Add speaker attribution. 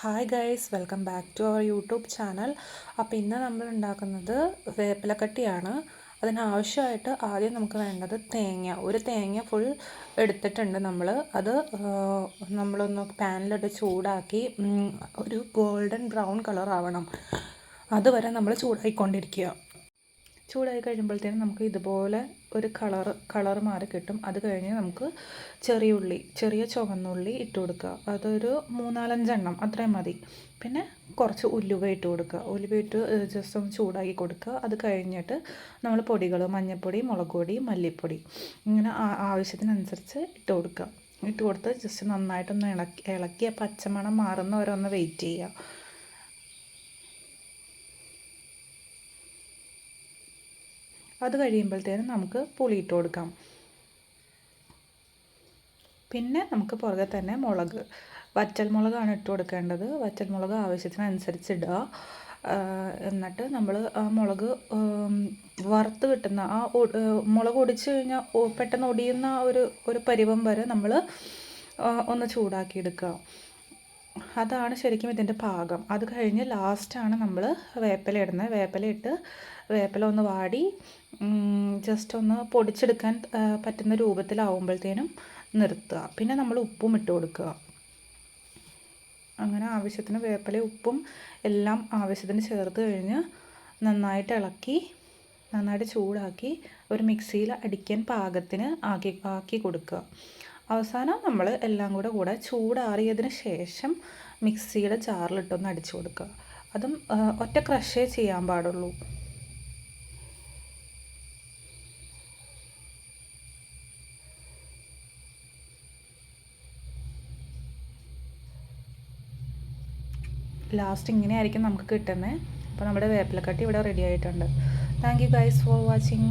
Speaker 1: Hi guys, welcome back to our YouTube channel. അപ്പോൾ ഇന്ന് നമ്മൾ ഉണ്ടാക്കുന്നത് വേപ്പിലക്കട്ടിയാണ്. അതിനാവശ്യമായിട്ട് ആദ്യം നമുക്ക് വേണ്ടത് ഒരു തേങ്ങ ഫുൾ എടുത്തിട്ടുണ്ട് നമ്മൾ. അത് നമ്മളൊന്ന് പാനിലിട്ട് ചൂടാക്കി ഒരു ഗോൾഡൻ ബ്രൗൺ കളർ ആവണം. അതുവരെ നമ്മൾ ചൂടാക്കിക്കൊണ്ടിരിക്കുക. ചൂടായി കഴിയുമ്പോഴത്തേനും നമുക്ക് ഇതുപോലെ ഒരു കളർ മാറി കിട്ടും. അത് കഴിഞ്ഞ് നമുക്ക് ചെറിയ ചുവന്നുള്ളി ഇട്ട് കൊടുക്കുക. അതൊരു 3-4 എണ്ണം അത്രയും മതി. പിന്നെ കുറച്ച് ഉലുവ ഇട്ട് കൊടുക്കുക. ഉലുവ ഇട്ട് ജസ്റ്റ് ഒന്ന് ചൂടാക്കി കൊടുക്കുക. അത് കഴിഞ്ഞിട്ട് നമ്മൾ പൊടികൾ മഞ്ഞൾപ്പൊടി, മുളക് പൊടി, മല്ലിപ്പൊടി ഇങ്ങനെ ആവശ്യത്തിനനുസരിച്ച് ഇട്ട് കൊടുക്കുക. ഇട്ട് കൊടുത്ത് ജസ്റ്റ് നന്നായിട്ടൊന്ന് ഇളക്കി ആ പച്ചമണം മാറുന്നവരെ ഒന്ന് വെയിറ്റ് ചെയ്യുക. അത് കഴിയുമ്പോഴത്തേനും നമുക്ക് പുളി ഇട്ട് കൊടുക്കാം. പിന്നെ നമുക്ക് പുറകെ തന്നെ വറ്റൽമുളകാണ് ഇട്ട് കൊടുക്കേണ്ടത്. വറ്റൽമുളക് ആവശ്യത്തിനനുസരിച്ച് ഇടുക. എന്നിട്ട് നമ്മൾ ആ മുളക് വറുത്ത് കിട്ടുന്ന മുളക് ഒടിച്ച് കഴിഞ്ഞാൽ പെട്ടെന്ന് ഒടിയുന്ന ഒരു പരുവം വരെ നമ്മൾ ഒന്ന് ചൂടാക്കി എടുക്കുക. അതാണ് ശരിക്കും ഇതിൻ്റെ പാകം. അത് കഴിഞ്ഞ് ലാസ്റ്റാണ് നമ്മൾ വേപ്പില ഇടുന്നത്. വേപ്പില ഒന്ന് വാടി ജസ്റ്റ് ഒന്ന് പൊടിച്ചെടുക്കാൻ പറ്റുന്ന രൂപത്തിലാവുമ്പോഴത്തേനും നിർത്തുക. പിന്നെ നമ്മൾ ഉപ്പും ഇട്ട് കൊടുക്കുക. അങ്ങനെ ആവശ്യത്തിന് വേപ്പില ഉപ്പും എല്ലാം ആവശ്യത്തിന് ചേർത്ത് കഴിഞ്ഞ് നന്നായിട്ട് ഇളക്കി നന്നായിട്ട് ചൂടാക്കി ഒരു മിക്സിയിൽ അടിക്കാൻ പാകത്തിന് ആക്കി കൊടുക്കുക. അവസാനം നമ്മൾ എല്ലാം കൂടെ ചൂടാറിയതിന് ശേഷം മിക്സിയുടെ ജാറിലിട്ടൊന്ന് അടിച്ചു കൊടുക്കുക. അതും ഒറ്റ ക്രഷേ ചെയ്യാൻ പാടുള്ളൂ. ലാസ്റ്റ് ഇങ്ങനെയായിരിക്കും നമുക്ക് കിട്ടുന്നത്. അപ്പോൾ നമ്മുടെ വേപ്പിലക്കട്ടി ഇവിടെ റെഡി ആയിട്ടുണ്ട്. Thank you guys for watching.